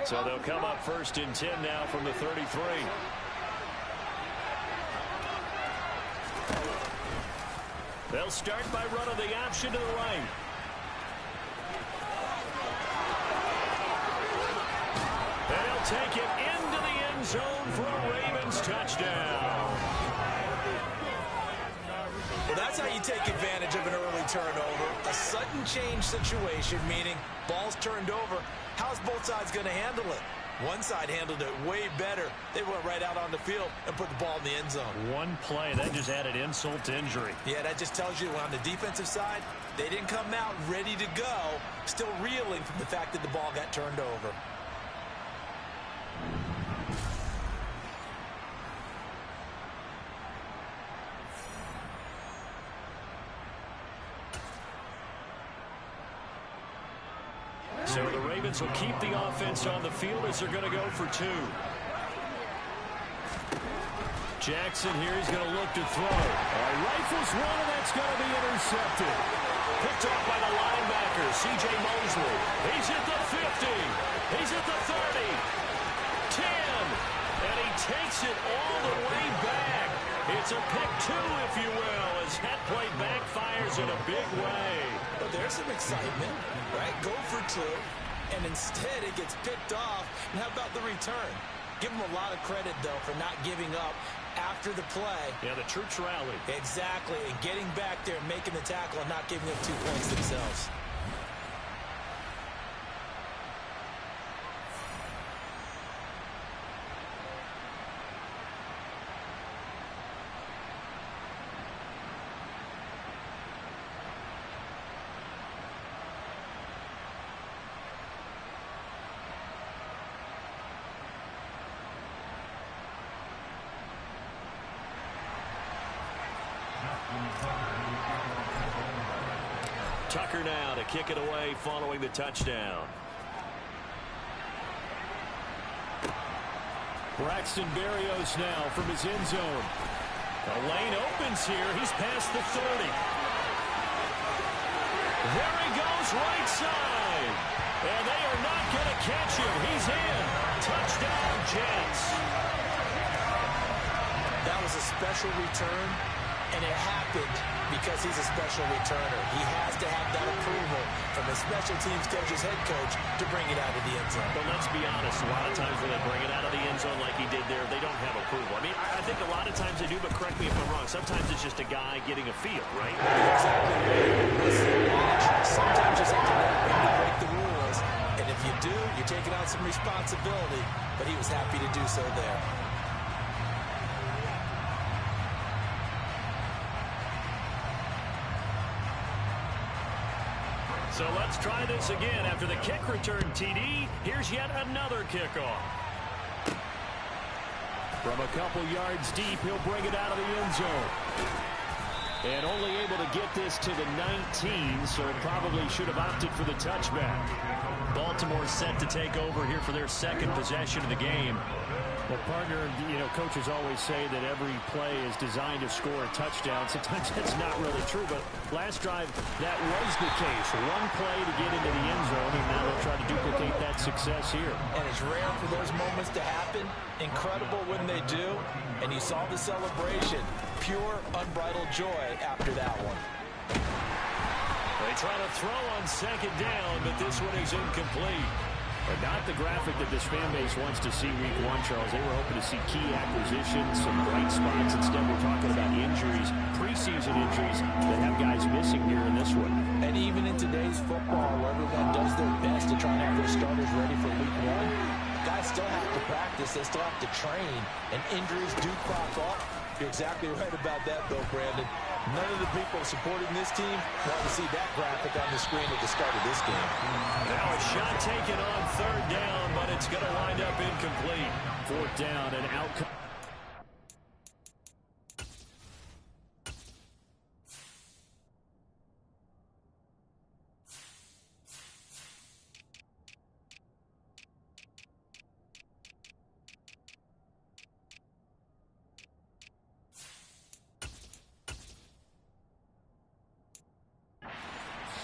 So they'll come up 1st and 10 now from the 33. They'll start by running the option to the right. And he'll take it into the end zone for a Ravens touchdown. Well, that's how you take advantage of an early turnover. A sudden change situation, meaning ball's turned over. How's both sides going to handle it? One side handled it way better. They went right out on the field and put the ball in the end zone. One play, that just added insult to injury. Yeah, that just tells you on the defensive side, they didn't come out ready to go, still reeling from the fact that the ball got turned over. So the Ravens will keep the offense on the field as they're going to go for 2. Jackson here, he's going to look to throw. Rifles one, and that's going to be intercepted. Picked off by the linebacker, C.J. Mosley. He's at the 50. He's at the 30. 10. And he takes it all the way back. It's a pick 2, if you will, as that play backfires in a big way. But there's some excitement, right? Go for 2, and instead it gets picked off. And how about the return? Give him a lot of credit, though, for not giving up after the play. Yeah, the troops rallied. Exactly, and getting back there, making the tackle, and not giving up 2 points themselves. Tucker now to kick it away following the touchdown. Braxton Berrios now from his end zone. The lane opens here. He's past the 30. There he goes, right side. And they are not going to catch him. He's in. Touchdown, Jets. That was a special return, and it happened because he's a special returner. He has to have that approval from his special teams coach's head coach to bring it out of the end zone. But let's be honest, a lot of times when they bring it out of the end zone like he did there, they don't have approval. I mean, I think a lot of times they do, but correct me if I'm wrong. Sometimes it's just a guy getting a feel, right? Exactly. Sometimes you have to break the rules, and if you do, you're taking on some responsibility, but he was happy to do so there. So let's try this again. After the kick return TD, here's yet another kickoff. From a couple yards deep, he'll bring it out of the end zone. And only able to get this to the 19, so probably should have opted for the touchback. Baltimore set to take over here for their second possession of the game. Well, partner, coaches always say that every play is designed to score a touchdown. Sometimes that's not really true, but last drive, that was the case. One play to get into the end zone, and now they'll try to duplicate that success here. And it's rare for those moments to happen. Incredible when they do. And you saw the celebration. Pure, unbridled joy after that one. They try to throw on second down, but this one is incomplete. But not the graphic that this fan base wants to see week 1, Charles. They were hoping to see key acquisitions, some bright spots. Instead, we're talking about injuries, preseason injuries that have guys missing here in this one. And even in today's football, where everyone does their best to try and have their starters ready for week 1, guys still have to practice. They still have to train, and injuries do crop up. You're exactly right about that, though, Brandon. None of the people supporting this team want to see that graphic on the screen at the start of this game. Now a shot taken on third down, but it's going to wind up incomplete. Fourth down and outcome.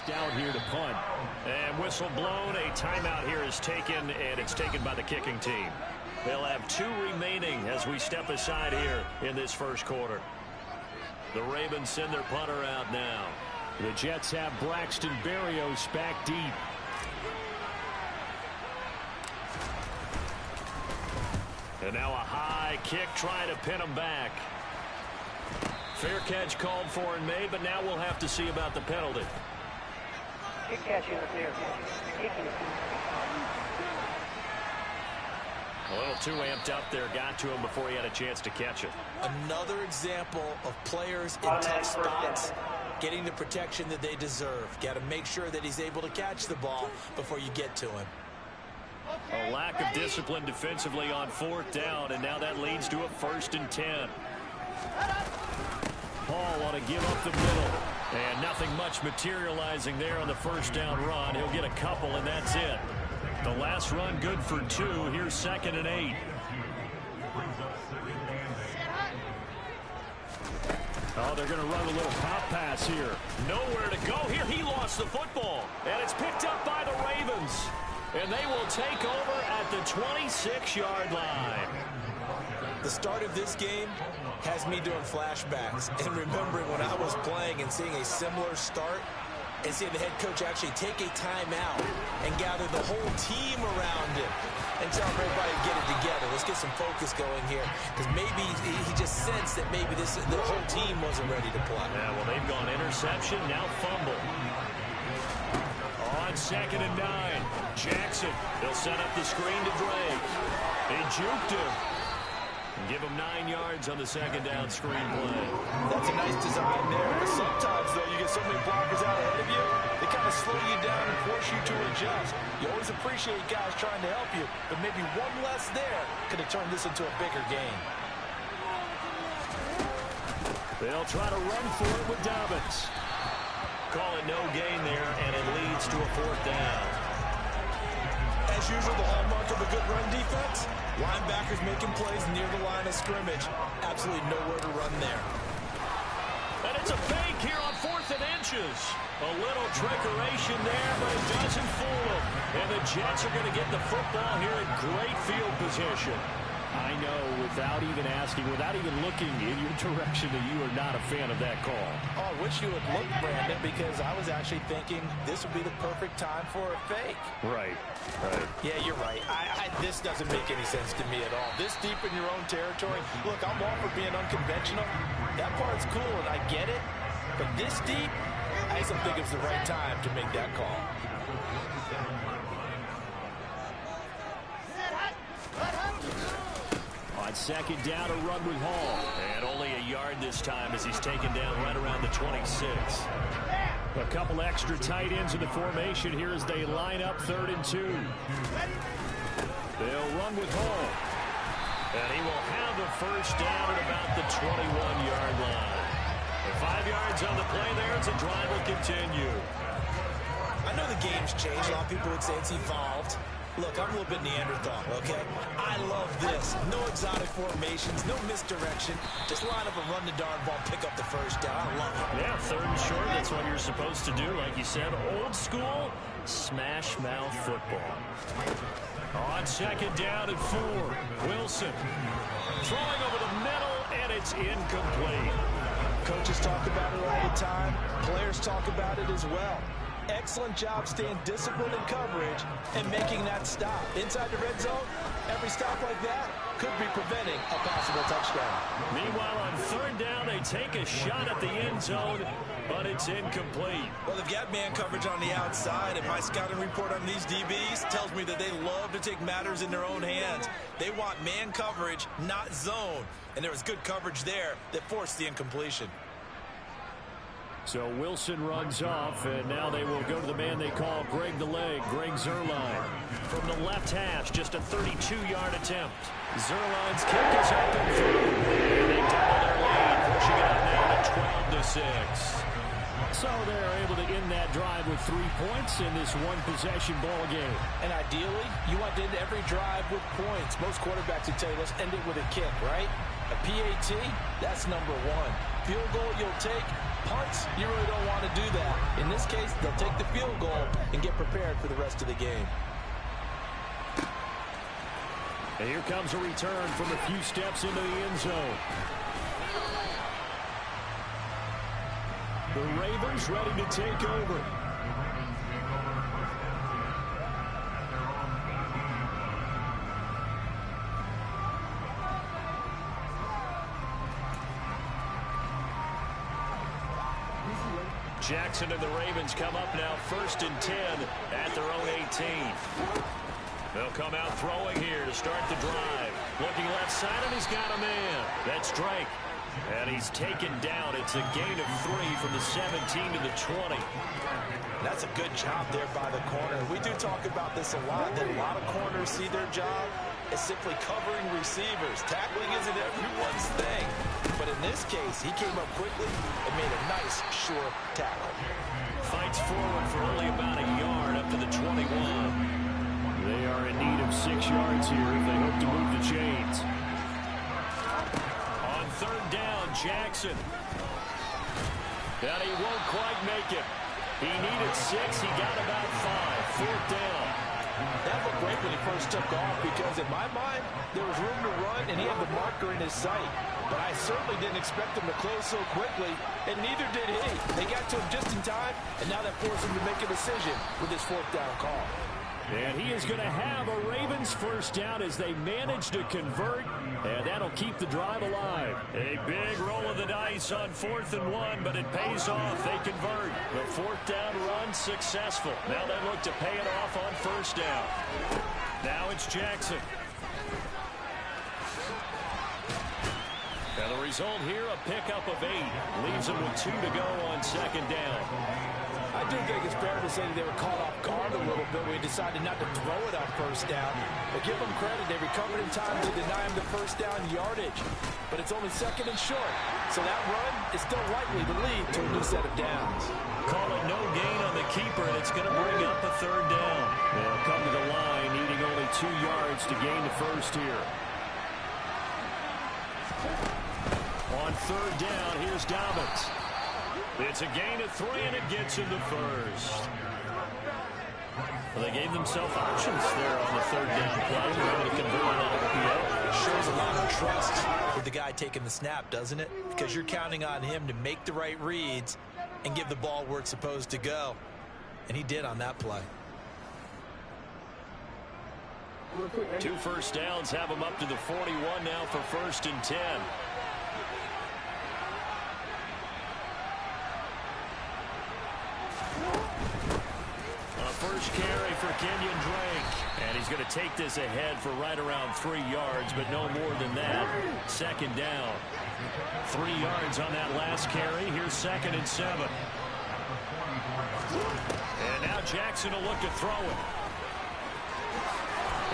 Down here to punt. And And whistle blown. A timeout here is taken, and it's taken by the kicking team. They'll have 2 remaining as we step aside here in this first quarter. The Ravens send their punter out now. The Jets have Braxton Berrios back deep. And now a high kick trying to pin him back. Fair catch called for and made, but now we'll have to see about the penalty. Kick catch in the fair. A little too amped up there, got to him before he had a chance to catch it. Another example of players in tough spots getting the protection that they deserve. Got to make sure that he's able to catch the ball before you get to him. A lack of discipline defensively on 4th down, and now that leads to a 1st and 10. Paul want to give up the middle, and nothing much materializing there on the 1st down run. He'll get a couple, and that's it. The last run good for 2. Here's 2nd and 8. Oh, they're going to run a little pop pass here. Nowhere to go here. He lost the football, and it's picked up by the Ravens. And they will take over at the 26-yard line. The start of this game has me doing flashbacks and remembering when I was playing and seeing a similar start and seeing the head coach actually take a timeout and gather the whole team around him and tell everybody to get it together. Let's get some focus going here, because maybe he just sensed that maybe the whole team wasn't ready to play. Yeah, well, they've gone interception, now fumble. On 2nd and 9, Jackson. They'll set up the screen to Drake. They juked him. Give him 9 yards on the 2nd down screen play. That's a nice design there. But sometimes, though, you get so many blockers out ahead of you, they kind of slow you down and force you to adjust. You always appreciate guys trying to help you, but maybe one less there could have turned this into a bigger game. They'll try to run for it with Dobbins. Call it no gain there, and it leads to a 4th down. As usual, the hallmark of a good run defense, linebackers making plays near the line of scrimmage. Absolutely nowhere to run there. And it's a fake here on 4th and inches. A little trickeration there, but it doesn't fool them. And the Jets are going to get the football here in great field position. I know, without even asking, without even looking in your direction, that you are not a fan of that call. Oh, I wish you would look, Brandon, because I was actually thinking this would be the perfect time for a fake. Right. Yeah, you're right. This doesn't make any sense to me at all. This deep in your own territory, look, I'm all for being unconventional. That part's cool, and I get it. But this deep, I just don't think it's the right time to make that call. On 2nd down, a run with Hall. And only a yard this time as he's taken down right around the 26. A couple extra tight ends in the formation here as they line up 3rd and 2. They'll run with Hall. And he will have the 1st down at about the 21-yard line. And 5 yards on the play there as the drive will continue. I know the game's changed. A lot of people would say it's evolved. Look, I'm a little bit Neanderthal, okay? I love this. No exotic formations, no misdirection. Just line up and run the darn ball, pick up the 1st down. I love it. Yeah, 3rd and short, that's what you're supposed to do. Like you said, old school, smash mouth football. On 2nd down at 4, Wilson. Throwing over the middle, and it's incomplete. Coaches talk about it all the time. Players talk about it as well. Excellent job staying disciplined in coverage and making that stop. Inside the red zone, every stop like that could be preventing a possible touchdown. Meanwhile, on 3rd down, they take a shot at the end zone, but it's incomplete. Well, they've got man coverage on the outside, and my scouting report on these DBs tells me that they love to take matters in their own hands. They want man coverage, not zone. And there was good coverage there that forced the incompletion. So Wilson runs off, and now they will go to the man they call Greg the Leg, Greg Zuerlein. From the left hash, just a 32-yard attempt. Zuerlein's kick is up and through. And they double their lead, pushing it up now to 12-6. So they're able to end that drive with 3 points in this one-possession ball game. And ideally, you want to end every drive with points. Most quarterbacks would tell you, let's end it with a kick, right? A PAT, that's number 1. field goal, you'll take. Punts, you really don't want to do that. In this case, they'll take the field goal and get prepared for the rest of the game. And here comes a return from a few steps into the end zone. The Ravens ready to take over. Jackson and the Ravens come up now 1st and 10 at their own 18. They'll come out throwing here to start the drive. Looking left side, and he's got a man. That's Drake. And he's taken down. It's a gain of 3 from the 17 to the 20. That's a good job there by the corner. We do talk about this a lot, that a lot of corners see their job as simply covering receivers. Tackling isn't everyone's thing. But in this case, he came up quickly and made a nice, short tackle. Fights forward for only about a yard up to the 21. They are in need of 6 yards here if they hope to move the chains. On 3rd down, Jackson. And he won't quite make it. He needed 6. He got about 5. 4th down. That looked great when he first took off because, in my mind, there was room to run and he had the marker in his sight. But I certainly didn't expect him to close so quickly, and neither did he. They got to him just in time, and now that forced him to make a decision with his 4th down call. And he is going to have a Ravens 1st down as they manage to convert, and that'll keep the drive alive. A big roll of the dice on 4th and 1, but it pays off. They convert. The 4th down run successful. Now they look to pay it off on 1st down. Now it's Jackson. And the result here, a pickup of 8. Leaves him with 2 to go on 2nd down. I do think it's fair to say that they were caught off guard a little bit when he decided not to throw it on 1st down. But give them credit, they recovered in time to deny him the 1st down yardage. But it's only 2nd and short. So that run is still likely to lead to a new set of downs. Call it no gain on the keeper, and it's going to bring up a 3rd down. They'll come to the line, needing only 2 yards to gain the 1st here. On 3rd down, here's Dobbins. It's a gain of 3, and it gets him the 1st. Well, they gave themselves options there on the 3rd down play. They're able to convert on RPO. Shows a lot of trust with the guy taking the snap, doesn't it? Because you're counting on him to make the right reads and give the ball where it's supposed to go. And he did on that play. 2 1st downs have him up to the 41 now for 1st and 10. First carry for Kenyon Drake. And he's going to take this ahead for right around 3 yards, but no more than that. 2nd down. 3 yards on that last carry. Here's 2nd and 7. And now Jackson will look to throw it.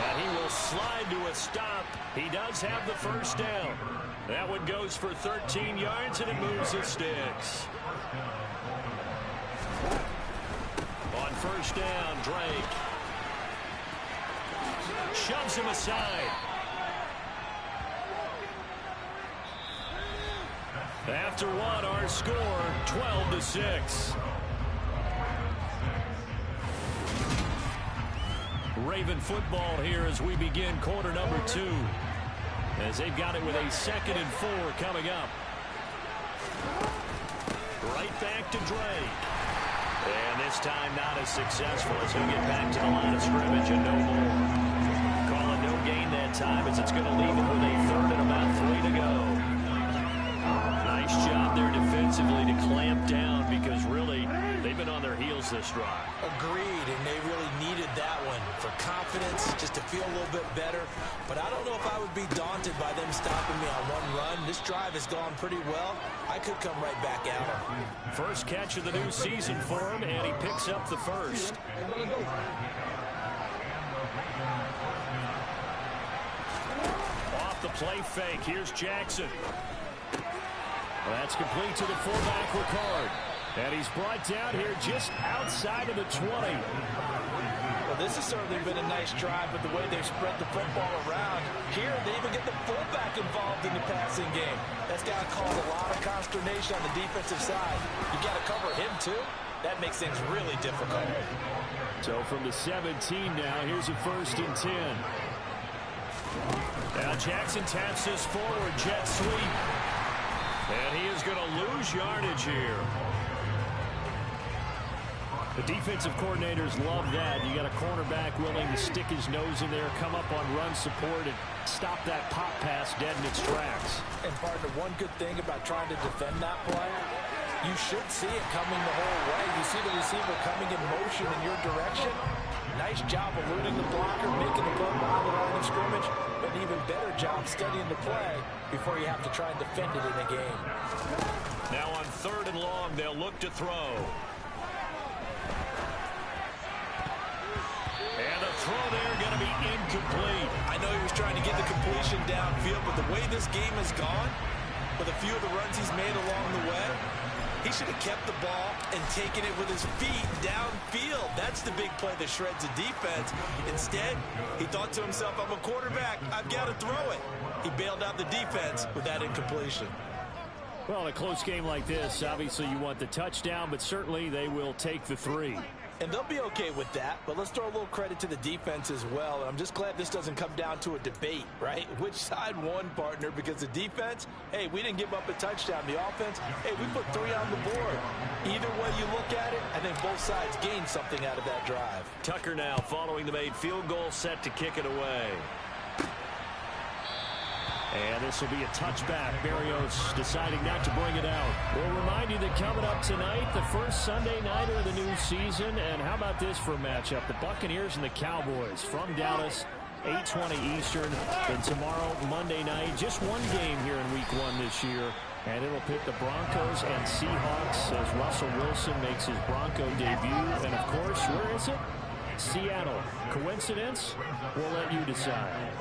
And he will slide to a stop. He does have the 1st down. That one goes for 13 yards, and it moves the sticks. On 1st down, Drake shoves him aside. After 1, our score 12-6. Raven football here as we begin quarter number 2. As they've got it with a 2nd and 4 coming up. Right back to Drake. And this time not as successful as he'll get back to the line of scrimmage and no more. Call it no gain that time as it's going to leave it with a 3rd and about 3 to go. Nice job there defensively to clamp down because really they've been on their heels this drive. Agreed, and they really needed that one for confidence, just to feel a little bit better. But I don't know if I would be daunted by them stopping me on one run. This drive has gone pretty well. I could come right back at him. First catch of the new season for him, and he picks up the 1st. Off the play fake, here's Jackson. That's complete to the fullback, Ricard. And he's brought down here just outside of the 20. Well, this has certainly been a nice drive with the way they've spread the football around. Here, they even get the fullback involved in the passing game. That's got to cause a lot of consternation on the defensive side. You got to cover him, too. That makes things really difficult. So from the 17 now, here's a 1st and 10. Now Jackson taps this forward, jet sweep. And he is going to lose yardage here. The defensive coordinators love that. You got a cornerback willing to stick his nose in there, come up on run support, and stop that pop pass dead in its tracks. And partner, one good thing about trying to defend that play, you should see it coming the whole way. You see the receiver coming in motion in your direction. Nice job eluding the blocker, making the play behind the line of scrimmage, but an even better job studying the play before you have to try and defend it in a game. Now on 3rd and long, they'll look to throw. And the throw there going to be incomplete. I know he was trying to get the completion downfield, but the way this game has gone, with a few of the runs he's made along the way, he should have kept the ball and taken it with his feet downfield. That's the big play that shreds the defense. Instead, he thought to himself, I'm a quarterback, I've got to throw it. He bailed out the defense with that incompletion. Well, in a close game like this, obviously you want the touchdown, but certainly they will take the 3. And they'll be okay with that, but let's throw a little credit to the defense as well. I'm just glad this doesn't come down to a debate, right? Which side won, partner? Because the defense, hey, we didn't give up a touchdown. The offense, hey, we put 3 on the board. Either way you look at it, I think both sides gained something out of that drive. Tucker now following the made field goal, set to kick it away. And this will be a touchback. Berrios deciding not to bring it out. We'll remind you that coming up tonight, the first Sunday nighter of the new season. And how about this for a matchup? The Buccaneers and the Cowboys from Dallas, 8:20 Eastern. Then tomorrow, Monday night, just one game here in Week 1 this year. And it'll pit the Broncos and Seahawks as Russell Wilson makes his Bronco debut. And, of course, where is it? Seattle. Coincidence? We'll let you decide.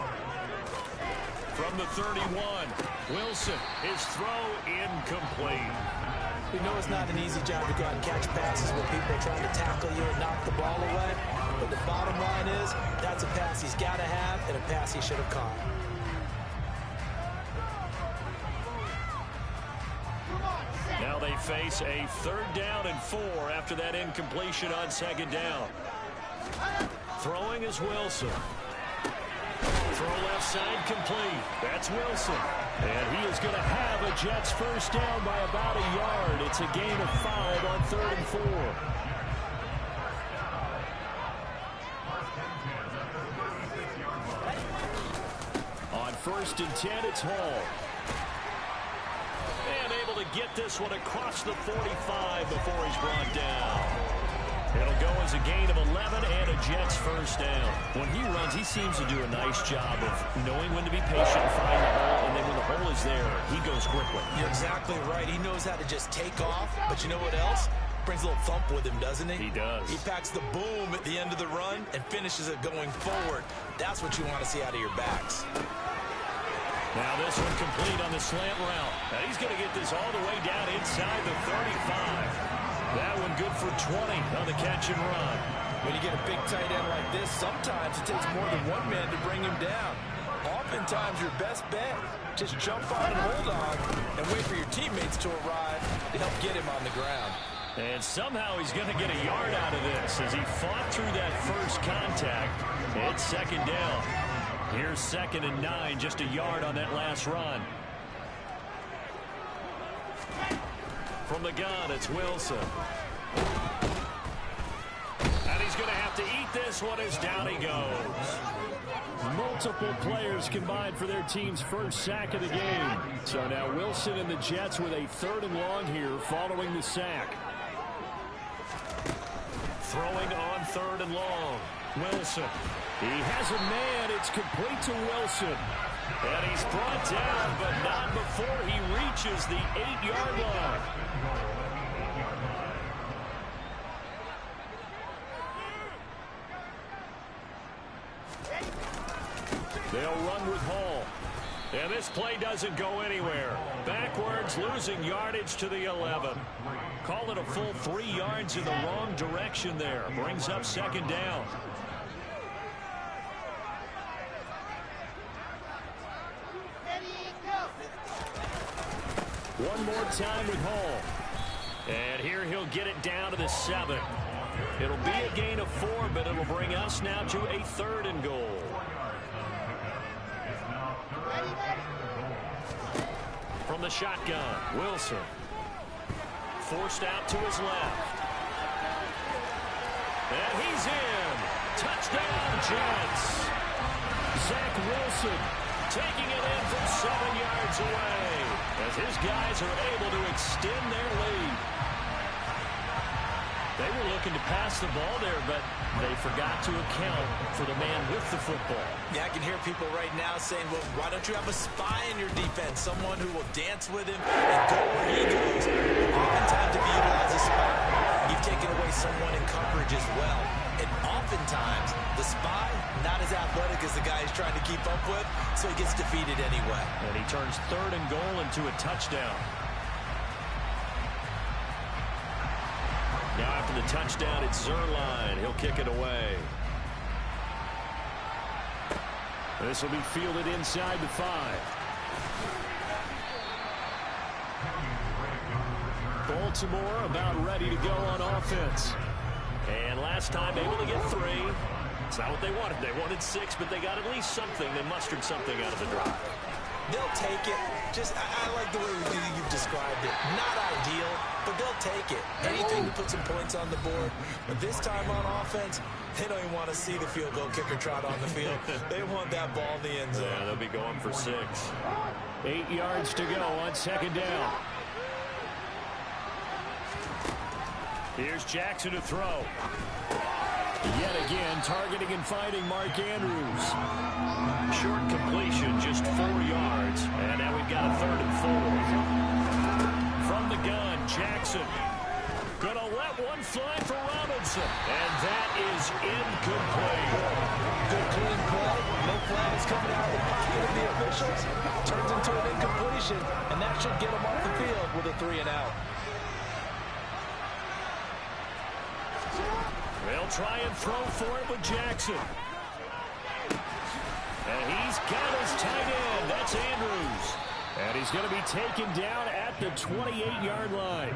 From the 31, Wilson, his throw incomplete. We know it's not an easy job to go out and catch passes when people are trying to tackle you and knock the ball away. But the bottom line is, that's a pass he's got to have and a pass he should have caught. Now they face a 3rd down and 4 after that incompletion on 2nd down. Throwing is Wilson. Throw left side complete. That's Wilson. And he is going to have a Jets first down by about a yard. It's a gain of 5 on 3rd and 4. On 1st and 10, it's Hall. And able to get this one across the 45 before he's brought down. It'll go as a gain of 11 and a Jets first down. When he runs, he seems to do a nice job of knowing when to be patient and find the hole, and then when the hole is there, he goes quickly. You're exactly right. He knows how to just take off, but you know what else? Brings a little thump with him, doesn't he? He does. He packs the boom at the end of the run and finishes it going forward. That's what you want to see out of your backs. Now this one complete on the slant route. Now he's going to get this all the way down inside the 35. That one good for 20 on the catch and run. When you get a big tight end like this, sometimes it takes more than one man to bring him down. Oftentimes your best bet, just jump on and hold on and wait for your teammates to arrive to help get him on the ground. And somehow he's going to get a yard out of this as he fought through that first contact. It's 2nd down. Here's 2nd and 9, just a yard on that last run. From the gun, it's Wilson. And he's going to have to eat this one as down he goes. Multiple players combined for their team's first sack of the game. So now Wilson and the Jets with a 3rd and long here following the sack. Throwing on 3rd and long. Wilson. He has a man. It's complete to Wilson. And he's brought down, but not before he reaches the 8-yard line. They'll run with Hall. And this play doesn't go anywhere. Backwards, losing yardage to the 11. Call it a full 3 yards in the wrong direction there. Brings up 2nd down. One more time with Hall. And here he'll get it down to the 7. It'll be a gain of 4, but it'll bring us now to a 3rd and goal. From the shotgun, Wilson. Forced out to his left. And he's in. Touchdown, Jets. Zach Wilson taking it in from 7 yards away as his guys are able to extend their lead. They were looking to pass the ball there, but they forgot to account for the man with the football. Yeah, I can hear people right now saying, well, why don't you have a spy in your defense? Someone who will dance with him and go where he goes. Oftentimes, if you utilize a spy, you've taken away someone in coverage as well. And oftentimes, the spy, not as athletic as the guy he's trying to keep up with, so he gets defeated anyway. And he turns 3rd and goal into a touchdown. Now after the touchdown, it's Zerline. He'll kick it away. This will be fielded inside the 5. Baltimore about ready to go on offense. And last time able to get 3. It's not what they wanted. They wanted 6, but they got at least something. They mustered something out of the drive. They'll take it. I like the way you've described it. Not ideal, but they'll take it. Anything to put some points on the board. But this time on offense, they don't even want to see the field goal kicker trot on the field. They want that ball in the end zone. Yeah, they'll be going for 6. 8 yards to go on 2nd down. Here's Jackson to throw. Yet again, targeting and finding Mark Andrews. Short completion, just 4 yards. And now we've got a 3rd and 4. From the gun, Jackson. Gonna let one fly for Robinson. And that is incomplete. Good clean play. No flags coming out of the pocket of the officials. Turns into an incompletion. And that should get them off the field with a 3 and out. They'll try and throw for it with Jackson. And he's got his tight end. That's Andrews. And he's going to be taken down at the 28-yard line.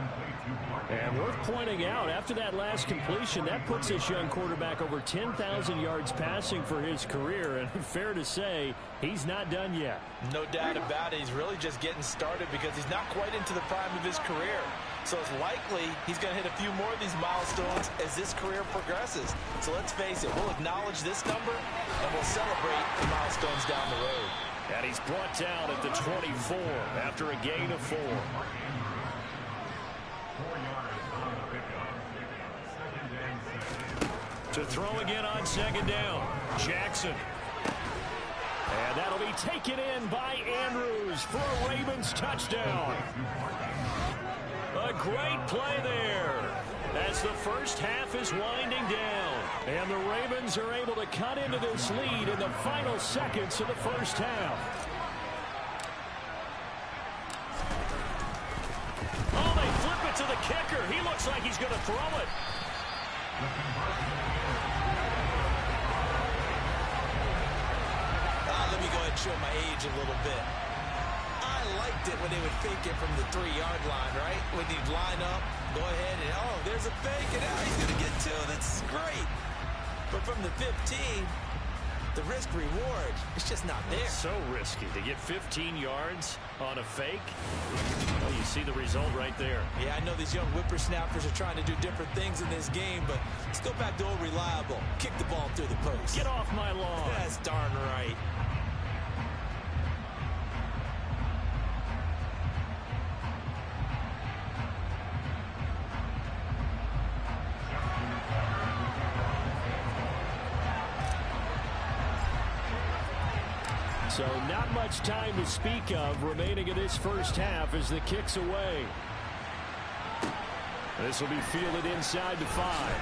And worth pointing out, after that last completion, that puts this young quarterback over 10,000 yards passing for his career. And fair to say, he's not done yet. No doubt about it. He's really just getting started because he's not quite into the prime of his career. So it's likely he's going to hit a few more of these milestones as this career progresses. So let's face it, we'll acknowledge this number and we'll celebrate the milestones down the road. And he's brought down at the 24 after a gain of 4. To throw again on 2nd down, Jackson. And that'll be taken in by Andrews for a Ravens touchdown. A great play there as the first half is winding down. And the Ravens are able to cut into this lead in the final seconds of the first half. Oh, they flip it to the kicker. He looks like he's going to throw it. Let me go ahead and show my age a little bit. I liked it when they would fake it from the 3-yard line, right? When you'd line up, go ahead and, oh, there's a fake, and now he's going to get 2. That's great. But from the 15, the risk-reward, it's just not there. It's so risky to get 15 yards on a fake. Well, you see the result right there. Yeah, I know these young whippersnappers are trying to do different things in this game, but let's go back to old reliable. Kick the ball through the post. Get off my lawn. That's darn right. So not much time to speak of remaining in this first half as the kick's away. This will be fielded inside the 5.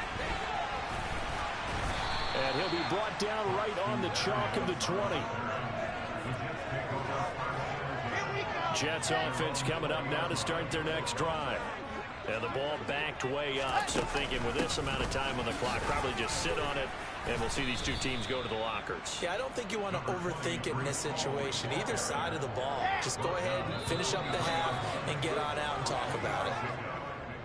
And he'll be brought down right on the chalk of the 20. Jets offense coming up now to start their next drive. And the ball backed way up, so thinking with this amount of time on the clock, probably just sit on it And we'll see these two teams go to the lockers. Yeah, I don't think you want to overthink it in this situation. Either side of the ball. Just go ahead and finish up the half and get on out and talk about it.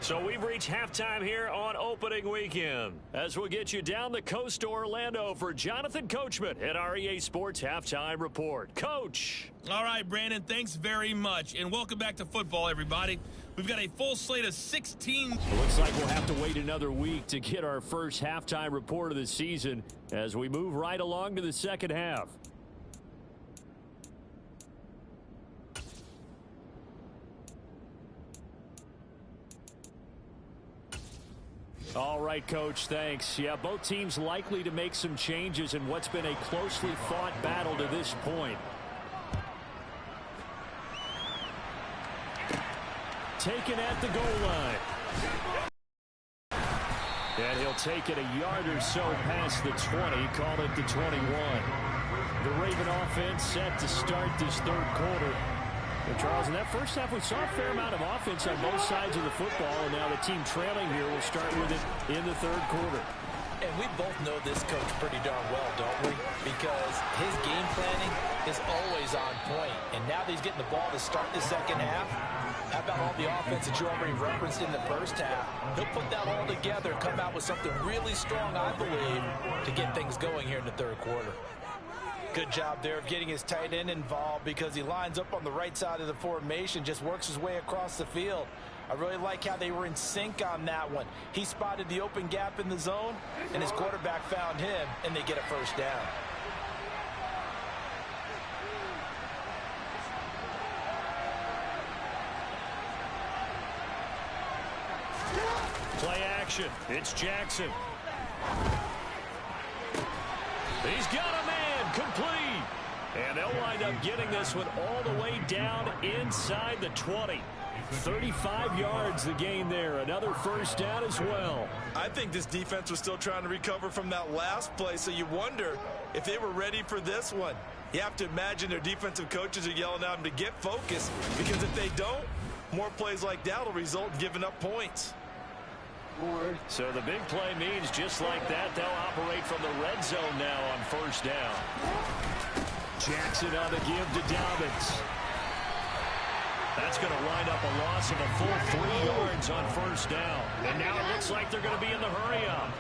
So we've reached halftime here on opening weekend. As we'll get you down the coast to Orlando for Jonathan Coachman at our EA Sports Halftime Report. Coach. All right, Brandon, thanks very much. And welcome back to football, everybody. We've got a full slate of 16. It looks like we'll have to wait another week to get our first halftime report of the season as we move right along to the second half. All right, Coach, thanks. Yeah, both teams likely to make some changes in what's been a closely fought battle to this point. Taken at the goal line. And he'll take it a yard or so past the 20, call it the 21. The Raven offense set to start this third quarter. And Charles, in that first half, we saw a fair amount of offense on both sides of the football, and now the team trailing here will start with it in the third quarter. And we both know this coach pretty darn well, don't we? Because his game planning is always on point. And now that he's getting the ball to start the second half, how about all the offense that you already referenced in the first half? He'll put that all together, come out with something really strong, I believe, to get things going here in the third quarter. Good job there of getting his tight end involved because he lines up on the right side of the formation, just works his way across the field. I really like how they were in sync on that one. He spotted the open gap in the zone, and his quarterback found him, and they get a first down. Play action. It's Jackson. He's got a man. Complete. And they'll wind up getting this one all the way down inside the 20. 35 yards the gain there. Another first down as well. I think this defense was still trying to recover from that last play, so you wonder if they were ready for this one. You have to imagine their defensive coaches are yelling at them to get focused, because if they don't, more plays like that will result in giving up points. So the big play means just like that, they'll operate from the red zone now on first down. Jackson on the give to Dobbins. That's going to wind up a loss of a full 3 yards on first down. And now it looks like they're going to be in the hurry-up.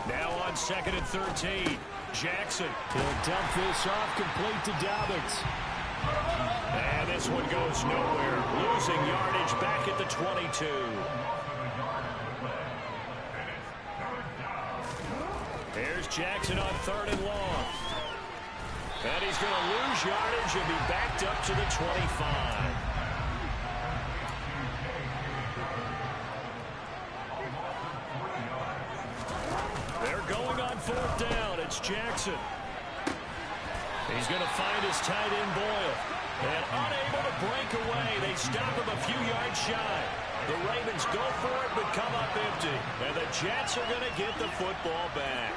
Now on 2nd and 13. Jackson. He'll dump this off complete to Dobbins. And this one goes nowhere. Losing yardage back at the 22. Here's Jackson on 3rd and long. And he's going to lose yardage and be backed up to the 25. They're going on 4th down. It's Jackson. He's going to find his tight end Boyle. And unable to break away. They stop him a few yards shy. The Ravens go for it but come up empty. And the Jets are going to get the football back.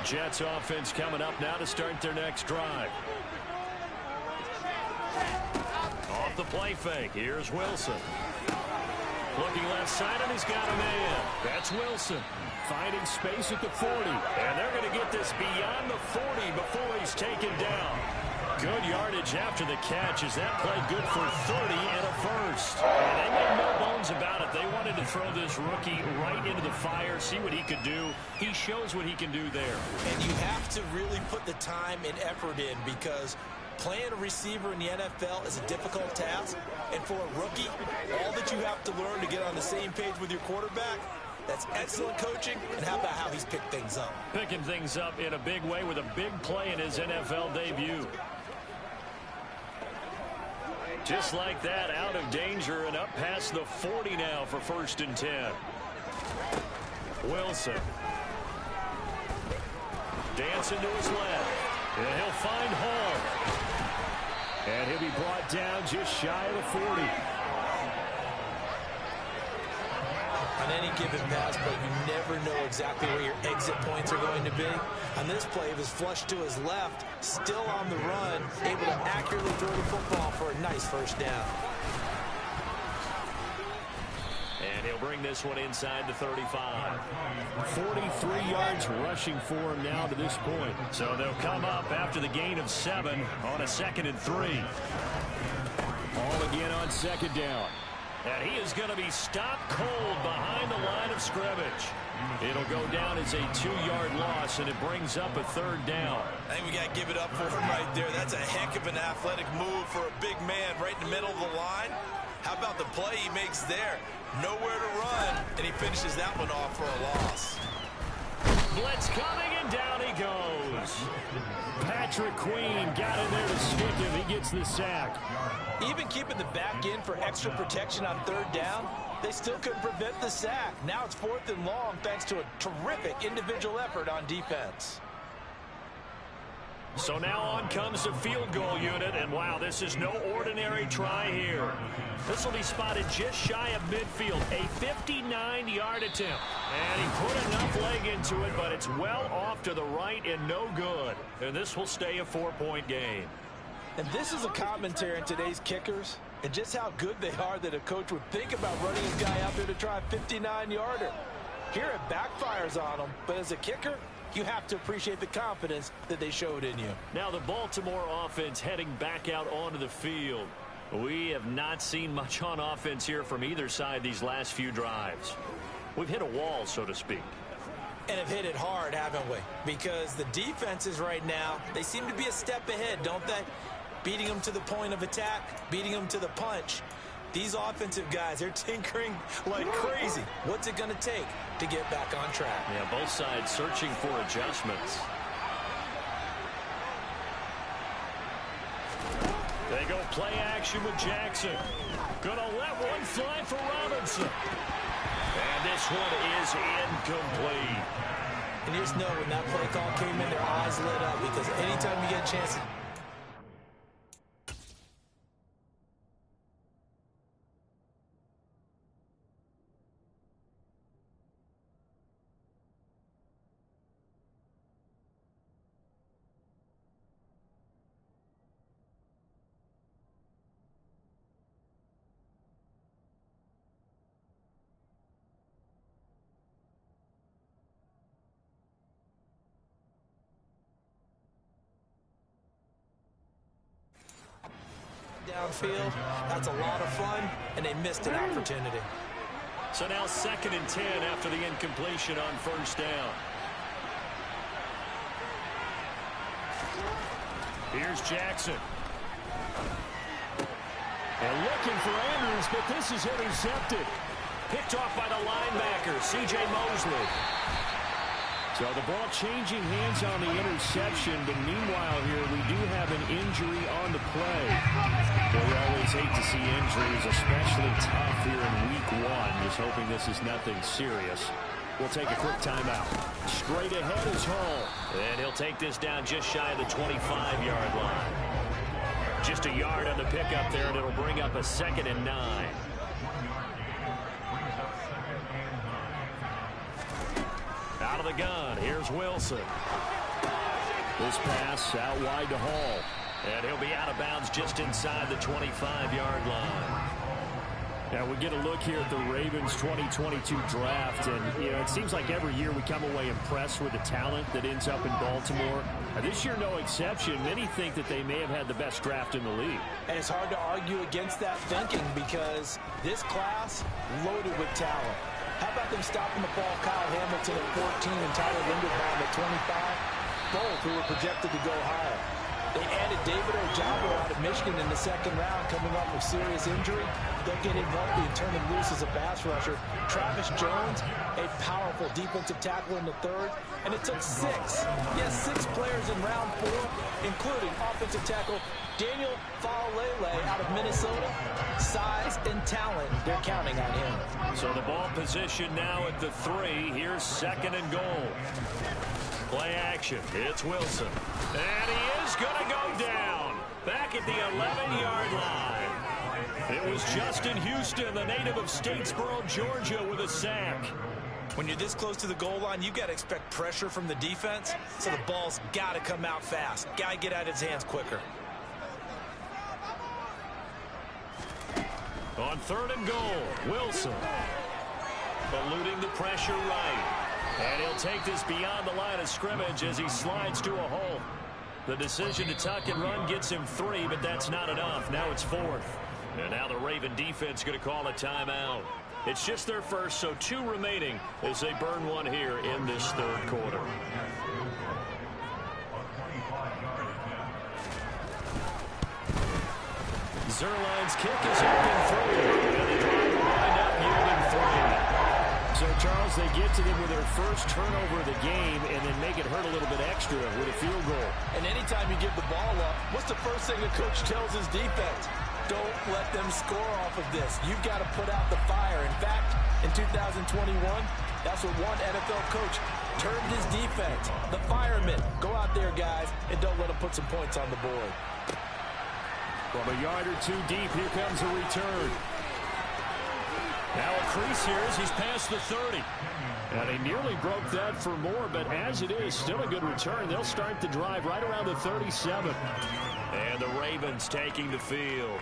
Jets offense coming up now to start their next drive. Off the play fake. Here's Wilson. Looking left side, and he's got a man. That's Wilson. Finding space at the 40. And they're going to get this beyond the 40 before he's taken down. Good yardage after the catch. Is that play good for 30 and a first? And they made no bones about it. They wanted to throw this rookie right into the fire, see what he could do. He shows what he can do there. And you have to really put the time and effort in, because playing a receiver in the NFL is a difficult task. And for a rookie, all that you have to learn to get on the same page with your quarterback, that's excellent coaching. And how about how he's picked things up? Picking things up in a big way with a big play in his NFL debut. Just like that, out of danger and up past the 40 now for 1st and 10. Wilson. Dancing to his left. And he'll find Hall. And he'll be brought down just shy of the 40. On any given pass play, you never know exactly where your exit points are going to be. On this play, it was flushed to his left, still on the run, able to accurately throw the football for a nice first down. And he'll bring bring this one inside the 35. 43 yards rushing for him now to this point. So they'll come up after the gain of 7 on a 2nd and 3. Ball again on 2nd down. And he is going to be stopped cold behind the line of scrimmage. It'll go down as a 2-yard loss, and it brings up a 3rd down. I think we got to give it up for him right there. That's a heck of an athletic move for a big man right in the middle of the line. How about the play he makes there? Nowhere to run, and he finishes that one off for a loss. Blitz coming, and down he goes. Patrick Queen got in there to stick him. He gets the sack. Even keeping the back in for extra protection on 3rd down, they still couldn't prevent the sack. Now it's 4th and long thanks to a terrific individual effort on defense. So now on comes the field goal unit, and wow, this is no ordinary try here. This will be spotted just shy of midfield, a 59-yard attempt. And he put enough leg into it, but it's well off to the right and no good. And this will stay a 4-point game. And this is a commentary on today's kickers and just how good they are that a coach would think about running his guy out there to try a 59-yarder. Here it backfires on him, but as a kicker, you have to appreciate the confidence that they showed in you. Now the Baltimore offense heading back out onto the field. We have not seen much on offense here from either side these last few drives. We've hit a wall, so to speak. And have hit it hard, haven't we? Because the defenses right now, they seem to be a step ahead, don't they? Beating them to the point of attack, beating them to the punch. These offensive guys, they're tinkering like crazy. What's it going to take to get back on track? Yeah, both sides searching for adjustments. They go play action with Jackson. Gonna let one fly for Robinson. And this one is incomplete. And you just know when that play call came in, their eyes lit up because anytime you get a chance to downfield, that's a lot of fun, and they missed an opportunity. So now 2nd and 10 after the incompletion on 1st down. Here's Jackson. And looking for Andrews, but this is intercepted. Picked off by the linebacker, C.J. Mosley. So the ball changing hands on the interception, but meanwhile here we do have an injury on the play. Well, we always hate to see injuries, especially tough here in week 1. Just hoping this is nothing serious. We'll take a quick timeout. Straight ahead is Hall. And he'll take this down just shy of the 25-yard line. Just a yard on the pickup there, and it'll bring up a 2nd and 9. Out of the gun, here's Wilson. This pass out wide to Hall. And he'll be out of bounds just inside the 25-yard line. Now we get a look here at the Ravens 2022 draft, and you know it seems like every year we come away impressed with the talent that ends up in Baltimore. This year no exception. Many think that they may have had the best draft in the league. And it's hard to argue against that thinking because this class loaded with talent. How about them stopping the ball, Kyle Hamilton at 14 and Tyler Linderbaum at 25? Both who were projected to go higher. They added David Ojabo out of Michigan in the 2nd round, coming off of serious injury. They'll get him healthy and turn him loose as a pass rusher. Travis Jones, a powerful defensive tackle in the 3rd. And it took 6 players in round 4, including offensive tackle Daniel Faalele out of Minnesota. Size and talent, they're counting on him. So the ball position now at the 3. Here's 2nd and goal. Play action. It's Wilson. And he is going to go down. Back at the 11-yard line. It was Justin Houston, the native of Statesboro, Georgia, with a sack. When you're this close to the goal line, you got to expect pressure from the defense, so the ball's got to come out fast. Got to get out of his hands quicker. On 3rd and goal, Wilson. eluding the pressure right. And he'll take this beyond the line of scrimmage as he slides to a hole. The decision to tuck and run gets him 3, but that's not enough. Now it's 4th. And now the Raven defense going to call a timeout. It's just their first, so 2 remaining as they burn one here in this 3rd quarter. Zerline's kick is up and through. And the drive will wind up yielding 3. So, Charles, they get to them with their first turnover of the game and then make it hurt a little bit extra with a field goal. And anytime you give the ball up, what's the first thing the coach tells his defense? Don't let them score off of this. You've got to put out the fire. In fact, in 2021, that's what one NFL coach termed his defense. The firemen. Go out there, guys, and don't let them put some points on the board. From a yard or 2 deep, here comes a return. Now a crease here as he's past the 30. And he nearly broke that for more, but as it is, still a good return. They'll start the drive right around the 37. And the Ravens taking the field.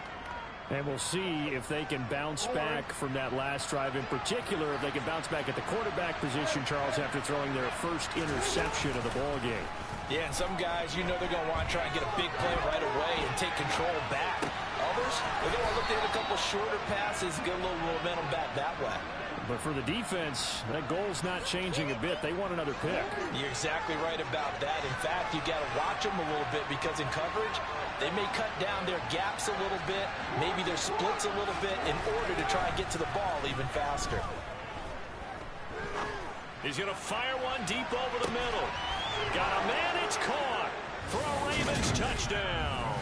And we'll see if they can bounce back from that last drive. In particular, if they can bounce back at the quarterback position, Charles, after throwing their first interception of the ball game. Yeah, and some guys, you know they're going to want to try and get a big play right away and take control back. Others, they're going to look to hit a couple shorter passes, get a little momentum back that way. But for the defense, that goal's not changing a bit. They want another pick. You're exactly right about that. In fact, you got to watch them a little bit because in coverage, they may cut down their gaps a little bit, maybe their splits a little bit in order to try and get to the ball even faster. He's going to fire one deep over the middle. Got a man, it's caught for a Ravens touchdown.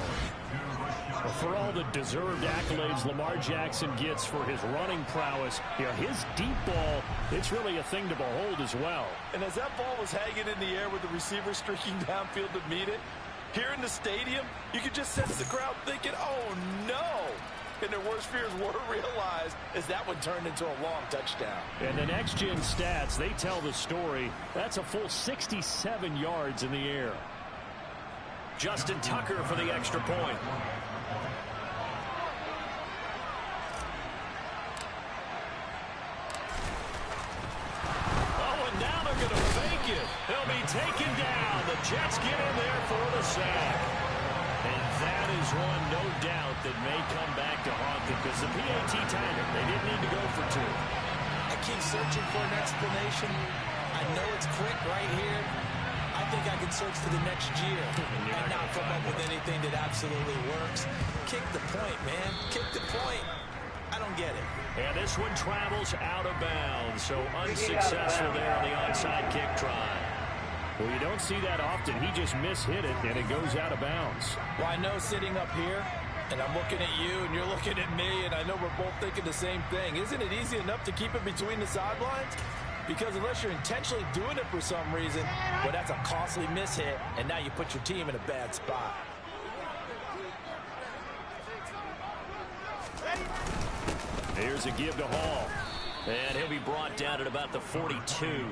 Well, for all the deserved accolades Lamar Jackson gets for his running prowess, you know, his deep ball, it's really a thing to behold as well. And as that ball was hanging in the air with the receiver streaking downfield to meet it, here in the stadium, you could just sense the crowd thinking, oh, no. And their worst fears were realized as that one turned into a long touchdown. And the next-gen stats, they tell the story. That's a full 67 yards in the air. Justin Tucker for the extra point. Oh, and now they're going to fake it. He'll be taken down. The Jets get in there for the sack. And that is one, no doubt, that may come back to haunt them because the PAT timed it. They didn't need to go for 2. I keep searching for an explanation. I know it's quick right here. I think I can search for the next year and not come up with anything that absolutely works. Kick the point, man. Kick the point. I don't get it. And this one travels out of bounds, so unsuccessful there on the onside kick try. Well, you don't see that often. He just mishit it, and it goes out of bounds. Well, I know sitting up here, and I'm looking at you, and you're looking at me, and I know we're both thinking the same thing. Isn't it easy enough to keep it between the sidelines? Because unless you're intentionally doing it for some reason, well, that's a costly mishit, and now you put your team in a bad spot. Here's a give to Hall. And he'll be brought down at about the 42.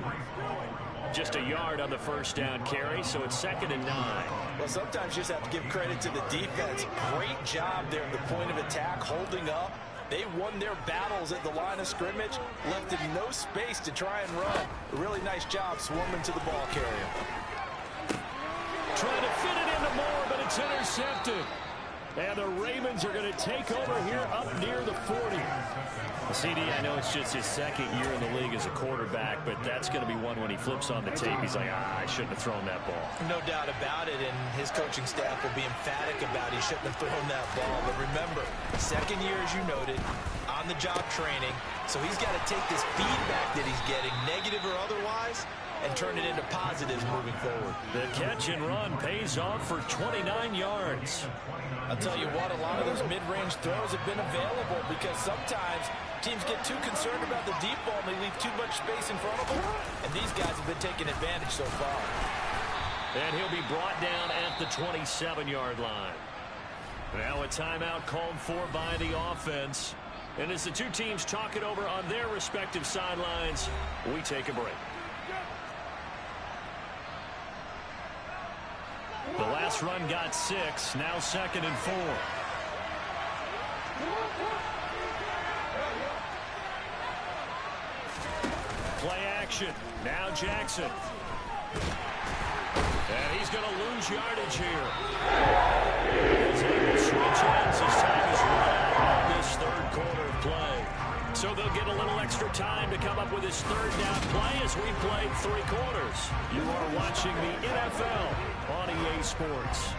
Just a yard on the first down carry, so it's 2nd and 9. Well, sometimes you just have to give credit to the defense. Great job there at the point of attack, holding up. They won their battles at the line of scrimmage, left in no space to try and run. A really nice job swarming to the ball carrier. Trying to fit it into Moore, but it's intercepted. And the Ravens are going to take over here up near the 40. CD, I know it's just his 2nd year in the league as a quarterback, but that's going to be one when he flips on the tape. He's like, I shouldn't have thrown that ball. No doubt about it, and his coaching staff will be emphatic about he shouldn't have thrown that ball. But remember, 2nd year, as you noted, on-the-job training, so he's got to take this feedback that he's getting, negative or otherwise, and turn it into positives moving forward. The catch and run pays off for 29 yards. I'll tell you what, a lot of those mid-range throws have been available because sometimes teams get too concerned about the deep ball and they leave too much space in front of them, and these guys have been taking advantage so far. And he'll be brought down at the 27-yard line. Now a timeout called for by the offense. And as the two teams talk it over on their respective sidelines, we take a break. The last run got 6, now 2nd and 4. action. Now Jackson. And he's going to lose yardage here. He's able to switch ends as time is run out on this third quarter of play. So they'll get a little extra time to come up with his third down play as we played 3 quarters. You are watching the NFL on EA Sports.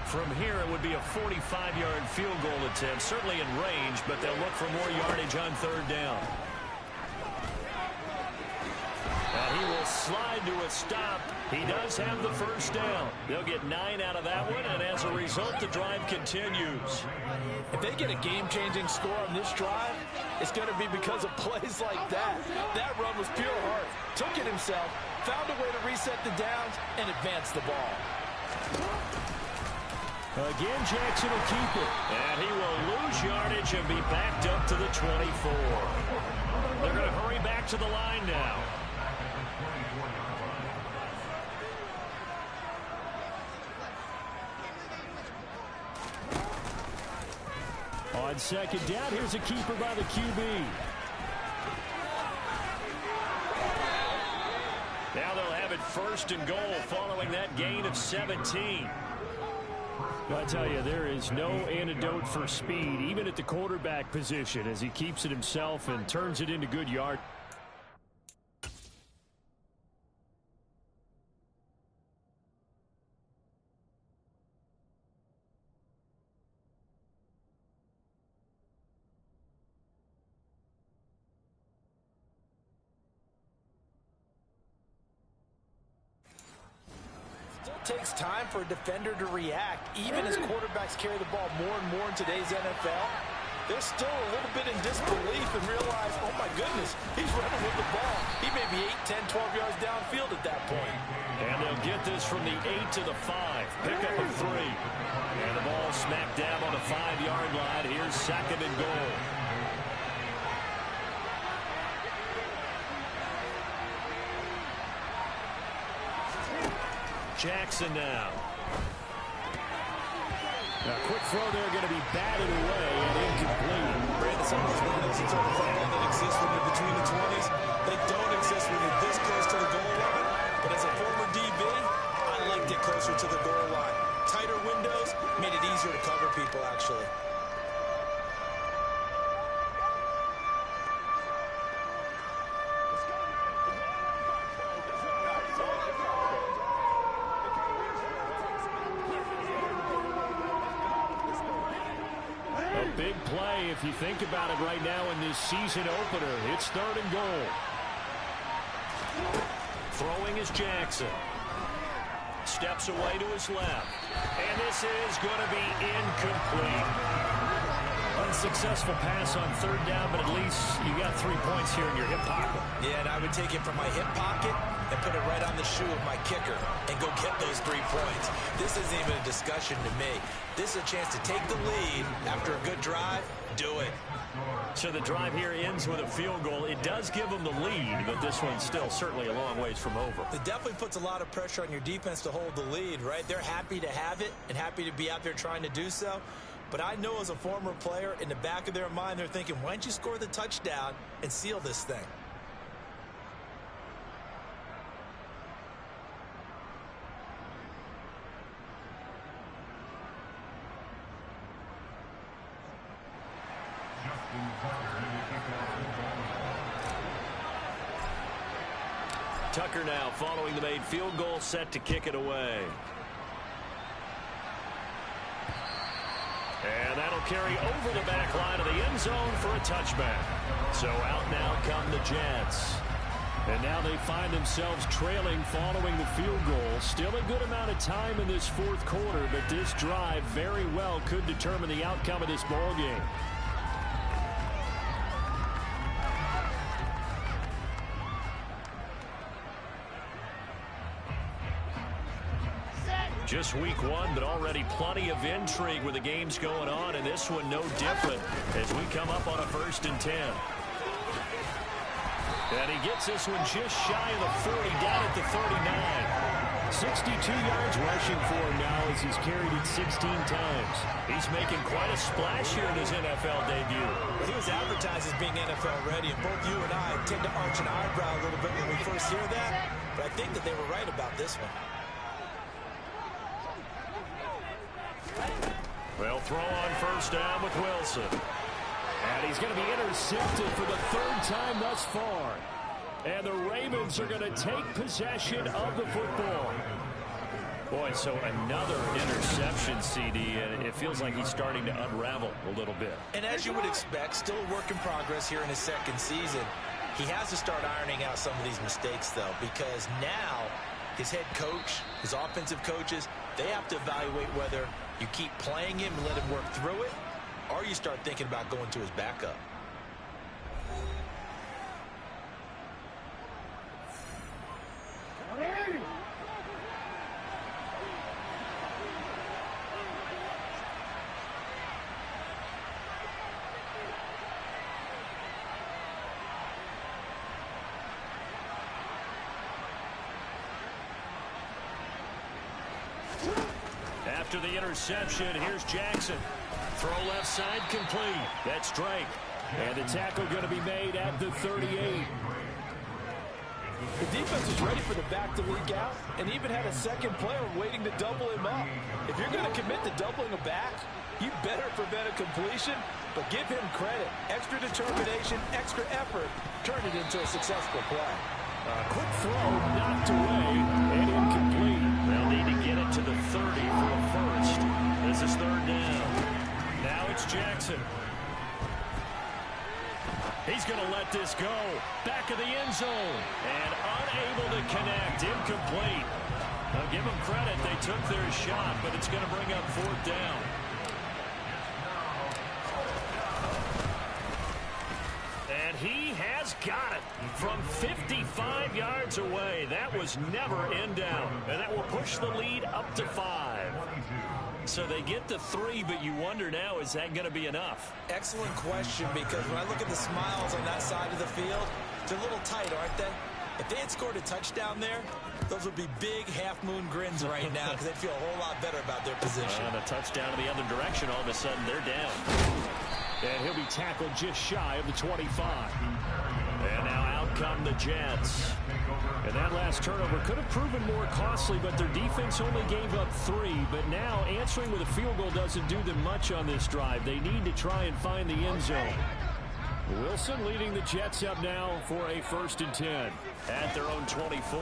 From here, it would be a 45-yard field goal attempt, certainly in range, but they'll look for more yardage on third down. And he will slide to a stop. He does have the first down. They'll get 9 out of that one, and as a result, the drive continues. If they get a game-changing score on this drive, it's going to be because of plays like that. That run was pure heart. Took it himself, found a way to reset the downs, and advance the ball. Again, Jackson will keep it. And he will lose yardage and be backed up to the 24. They're going to hurry back to the line now. On second down, here's a keeper by the QB. Now they'll have it first and goal following that gain of 17. I tell you, there is no antidote for speed, even at the quarterback position, as he keeps it himself and turns it into good yards. Takes time for a defender to react, even as quarterbacks carry the ball more and more in today's NFL. They're still a little bit in disbelief and realize, oh my goodness, he's running with the ball. He may be 8, 10, 12 yards downfield at that point. And they'll get this from the 8 to the 5. Pick up a 3. And the ball smack dab on the 5-yard line. Here's second and goal. Jackson now. A quick throw there, going to be batted away and incomplete. Brandon, some of those windows in sort of football that exist when you're between the 20s, they don't exist when you're this close to the goal line. But as a former DB, I liked it closer to the goal line. Tighter windows made it easier to cover people, actually. Big play if you think about it right now in this season opener. It's third and goal. Throwing is Jackson. Steps away to his left. And this is going to be incomplete. Unsuccessful pass on third down, but at least you got 3 points here in your hip pocket. Yeah, and I would take it from my hip pocket and put it right on the shoe of my kicker and go get those 3 points. This isn't even a discussion to me. This is a chance to take the lead after a good drive. Do it. So the drive here ends with a field goal. It does give them the lead, but this one's still certainly a long ways from over. It definitely puts a lot of pressure on your defense to hold the lead, right? They're happy to have it and happy to be out there trying to do so. But I know as a former player, in the back of their mind, they're thinking, why don't you score the touchdown and seal this thing? Tucker now following the made field goal, set to kick it away. And that'll carry over the back line of the end zone for a touchback. So out now come the Jets. And now they find themselves trailing following the field goal. Still a good amount of time in this fourth quarter, but this drive very well could determine the outcome of this ball game. Just week one, but already plenty of intrigue with the games going on, and this one no different as we come up on a 1st and 10. And he gets this one just shy of the 40, down at the 39. 62 yards rushing for him now as he's carried it 16 times. He's making quite a splash here in his NFL debut. He was advertised as being NFL ready, and both you and I tend to arch an eyebrow a little bit when we first hear that, but I think that they were right about this one. Well, throw on first down with Wilson. And he's going to be intercepted for the third time thus far. And the Ravens are going to take possession of the football. Boy, so another interception, CD, and it feels like he's starting to unravel a little bit. And as you would expect, still a work in progress here in his second season. He has to start ironing out some of these mistakes, though, because now his head coach, his offensive coaches, they have to evaluate whether you keep playing him and let him work through it, or you start thinking about going to his backup. After the interception, here's Jackson. Throw left side complete. That's Drake. And the tackle going to be made at the 38. The defense was ready for the back to leak out and even had a second player waiting to double him up. If you're going to commit to doubling a back, you better prevent a completion, but give him credit. Extra determination, extra effort, turn it into a successful play. Quick throw, knocked away, and incomplete. They'll need to get it to the 30 for a first. This is third down. Now it's Jackson. He's going to let this go. Back of the end zone. And unable to connect. Incomplete. I'll give them credit. They took their shot, but it's going to bring up fourth down. And he has got it from 55 yards away. That was never in down. And that will push the lead up to 5. So they get to 3, but you wonder now, is that going to be enough? Excellent question, because when I look at the smiles on that side of the field, they're a little tight, aren't they? If they had scored a touchdown there, those would be big half-moon grins right now because they'd feel a whole lot better about their position. And a touchdown in the other direction, all of a sudden they're down. And he'll be tackled just shy of the 25. And now out come the Jets. And that last turnover could have proven more costly, but their defense only gave up 3. But now answering with a field goal doesn't do them much on this drive. They need to try and find the end zone. Wilson leading the Jets up now for a 1st and 10. At their own 24.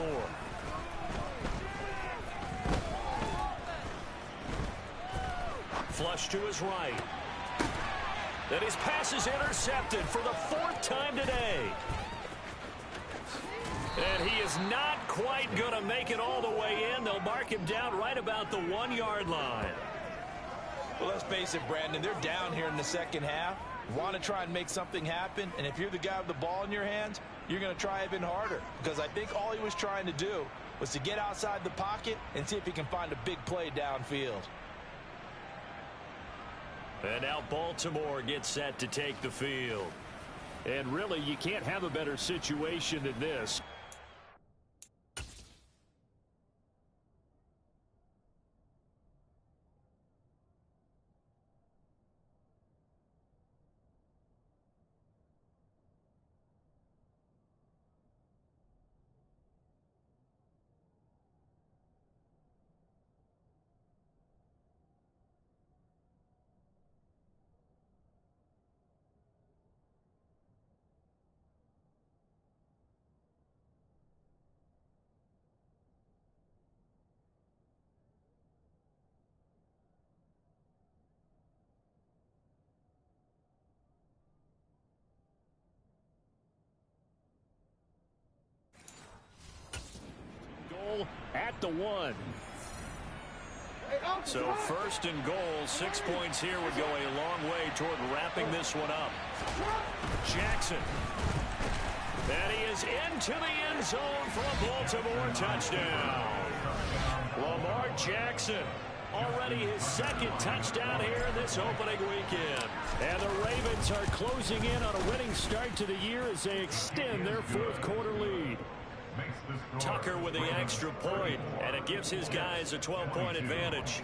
Flush to his right. And his pass is intercepted for the 4th time today. And he is not quite going to make it all the way in. They'll mark him down right about the 1-yard line. Well, let's face it, Brandon, they're down here in the second half. Want to try and make something happen, and if you're the guy with the ball in your hands, you're going to try even harder, because I think all he was trying to do was to get outside the pocket and see if he can find a big play downfield. And now Baltimore gets set to take the field. And really, you can't have a better situation than this. At the 1. So 1st and goal, 6 points here would go a long way toward wrapping this one up. Jackson. And he is into the end zone for a Baltimore touchdown. Lamar Jackson, already his 2nd touchdown here in this opening weekend. And the Ravens are closing in on a winning start to the year as they extend their 4th quarter lead. Tucker with the extra point, and it gives his guys a 12-point advantage.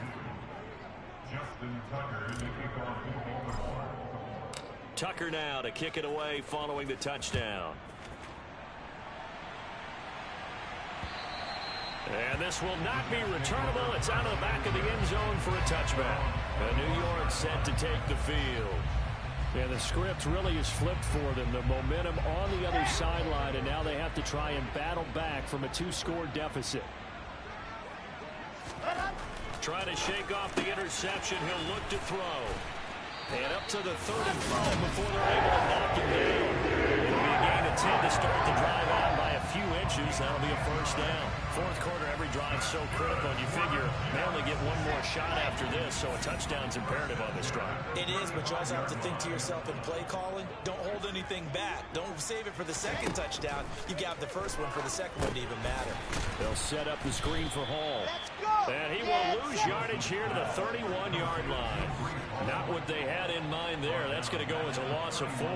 Tucker now to kick it away following the touchdown. And this will not be returnable. It's out of the back of the end zone for a touchback. And New York set to take the field. And the script really is flipped for them. The momentum on the other sideline, and now they have to try and battle back from a 2-score deficit. Trying to shake off the interception. He'll look to throw. And up to the 35 before they're able to knock him down. It'll be a gain of 10 to start the drive out by a few inches. That'll be a first down. Fourth quarter, every drive's so critical, and you figure they only get one more shot after this, so a touchdown's imperative on this drive. It is, but you also have to think to yourself in play calling, don't hold anything back. Don't save it for the second touchdown. You got the first one for the second one to even matter. They'll set up the screen for Hall. And he will lose yardage here to the 31-yard line. Not what they had in mind there. That's going to go as a loss of 4.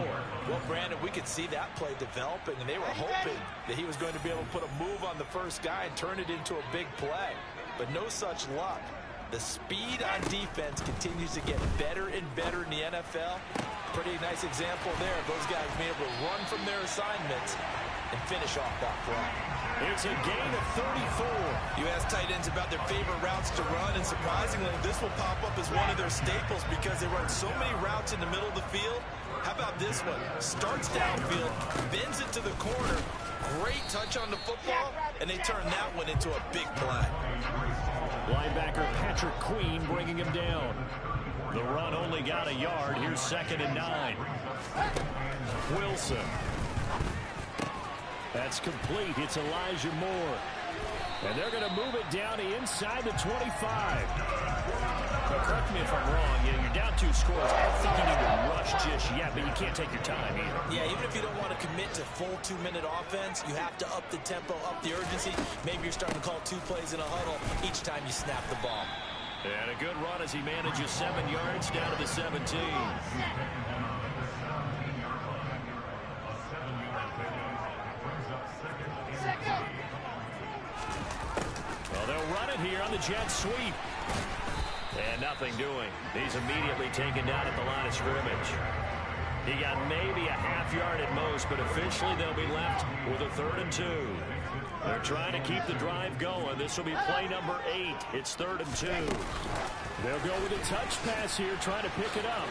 Well, Brandon, we could see that play developing, and they were hoping that he was going to be able to put a move on the first guy and turn it into a big play. But no such luck. The speed on defense continues to get better and better in the NFL. Pretty nice example there of those guys being able to run from their assignments and finish off that play. It's a gain of 34. You ask tight ends about their favorite routes to run, and surprisingly, this will pop up as one of their staples because they run so many routes in the middle of the field. How about this one? Starts downfield, bends it to the corner, great touch on the football, and they turn that one into a big play. Linebacker Patrick Queen bringing him down. The run only got a yard. Here's 2nd and 9. Wilson. That's complete. It's Elijah Moore. And they're going to move it down to inside the 25. Now, correct me if I'm wrong. You're down 2 scores. I don't think you need to rush just yet, but you can't take your time either. Yeah, even if you don't want to commit to full 2-minute offense, you have to up the tempo, up the urgency. Maybe you're starting to call 2 plays in a huddle each time you snap the ball. And a good run as he manages 7 yards down to the 17. Well, they'll run it here on the jet sweep. And nothing doing. He's immediately taken down at the line of scrimmage. He got maybe a half yard at most, but officially they'll be left with a 3rd and 2. They're trying to keep the drive going. This will be play number 8. It's 3rd and 2. They'll go with a touch pass here, trying to pick it up.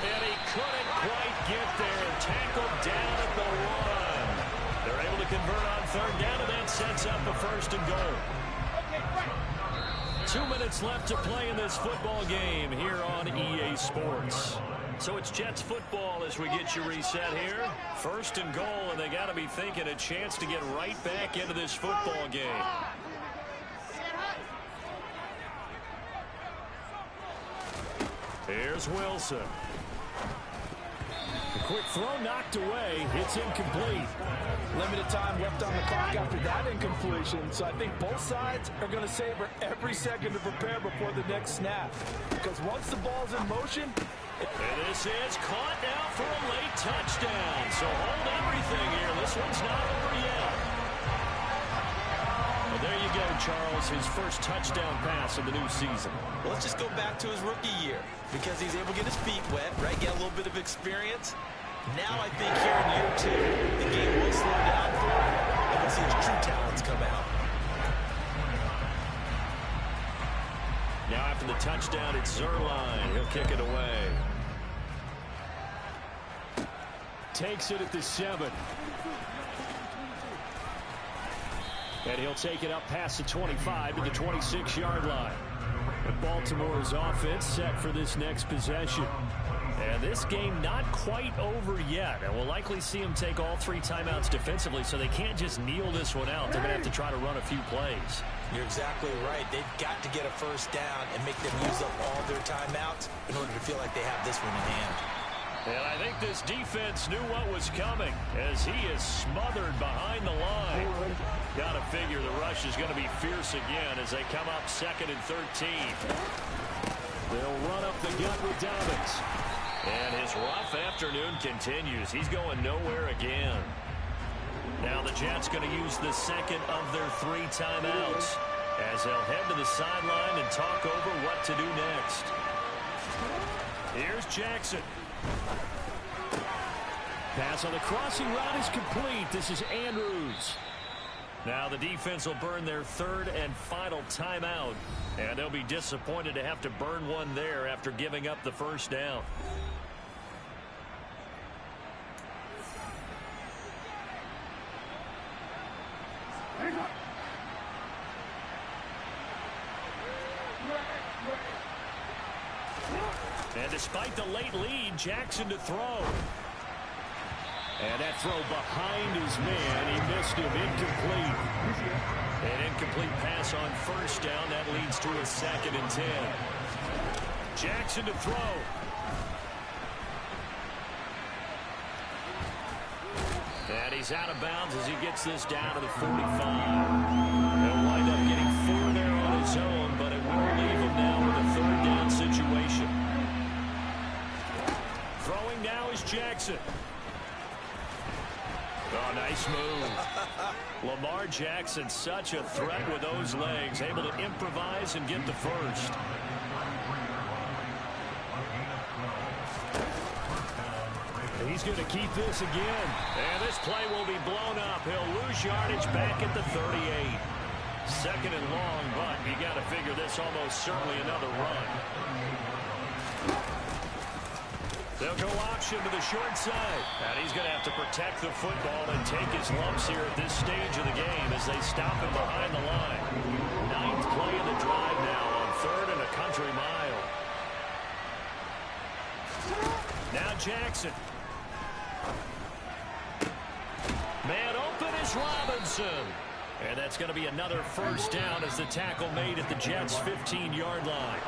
And he couldn't quite get there. Tackled down at the 1. They're able to convert on 3rd down, and that sets up a 1st and goal. 2 minutes left to play in this football game here on EA Sports. So it's Jets football as we get you reset here. 1st and goal, and they got to be thinking a chance to get right back into this football game. Here's Wilson. The quick throw knocked away. It's incomplete. Limited time left on the clock after that incompletion, so I think both sides are going to savor every second to prepare before the next snap. Because once the ball's in motion... And this is caught now for a late touchdown. So hold everything here. This one's not over yet. Well, there you go, Charles. His first touchdown pass of the new season. Well, let's just go back to his rookie year because he's able to get his feet wet, right? Get a little bit of experience. Now I think here in year 2, the game will slow down for him, and we'll see his true talents come out. Now after the touchdown, it's Zerline. He'll kick it away. Takes it at the 7. And he'll take it up past the 25 to the 26-yard line. And Baltimore's offense set for this next possession. And this game not quite over yet. And we'll likely see them take all 3 timeouts defensively, so they can't just kneel this one out. They're going to have to try to run a few plays. You're exactly right. They've got to get a 1st down and make them use up all their timeouts in order to feel like they have this one in hand. And I think this defense knew what was coming as he is smothered behind the line. Got to figure the rush is going to be fierce again as they come up 2nd and 13. They'll run up the gut with Dobbins. And his rough afternoon continues. He's going nowhere again. Now the Jets going to use the second of their 3 timeouts as they'll head to the sideline and talk over what to do next. Here's Jackson. Pass on the crossing route is complete. This is Andrews. Now the defense will burn their 3rd and final timeout, and they'll be disappointed to have to burn one there after giving up the first down. And despite the late lead, Jackson to throw. And that throw behind his man. He missed him. Incomplete. An incomplete pass on first down. That leads to a 2nd and 10. Jackson to throw. And he's out of bounds as he gets this down to the 45. He'll wind up getting 4 there on his own, but it will leave him now with a 3rd down situation. Throwing now is Jackson. Oh, nice move. Lamar Jackson, such a threat with those legs, able to improvise and get the first. He's going to keep this again. And this play will be blown up. He'll lose yardage back at the 38. 2nd and long, but you got to figure this almost certainly another run. They'll go option to the short side. And he's going to have to protect the football and take his lumps here at this stage of the game as they stop him behind the line. 9th play of the drive now on 3rd and a country mile. Now Jackson. Man open is Robinson. And that's going to be another first down as the tackle made at the Jets' 15-yard line.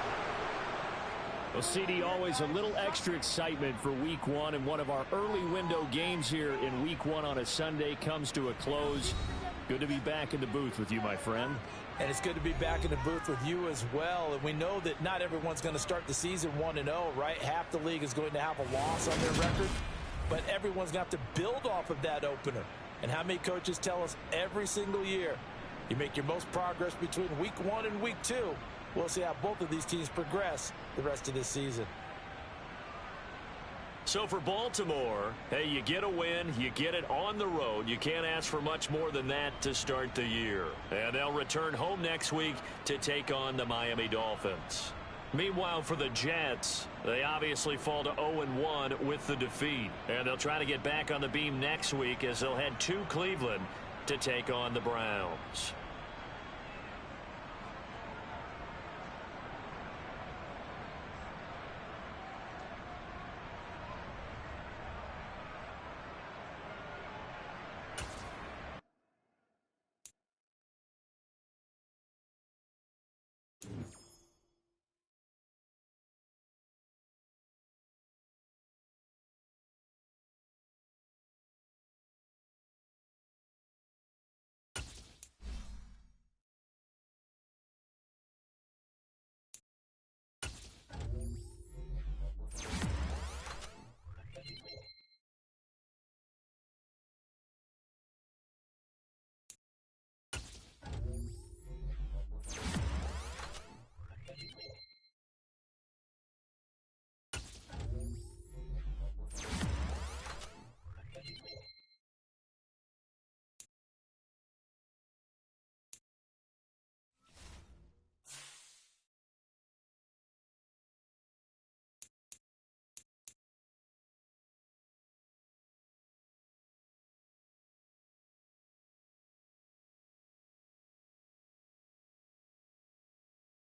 Well, CD, always a little extra excitement for Week 1, and one of our early window games here in Week 1 on a Sunday comes to a close. Good to be back in the booth with you, my friend. And it's good to be back in the booth with you as well. And we know that not everyone's going to start the season 1-0, right? Half the league is going to have a loss on their record, but everyone's going to have to build off of that opener. And how many coaches tell us every single year, you make your most progress between Week 1 and Week 2. We'll see how both of these teams progress the rest of this season. So for Baltimore, hey, you get a win, you get it on the road. You can't ask for much more than that to start the year. And they'll return home next week to take on the Miami Dolphins. Meanwhile, for the Jets, they obviously fall to 0-1 with the defeat. And they'll try to get back on the beam next week as they'll head to Cleveland to take on the Browns.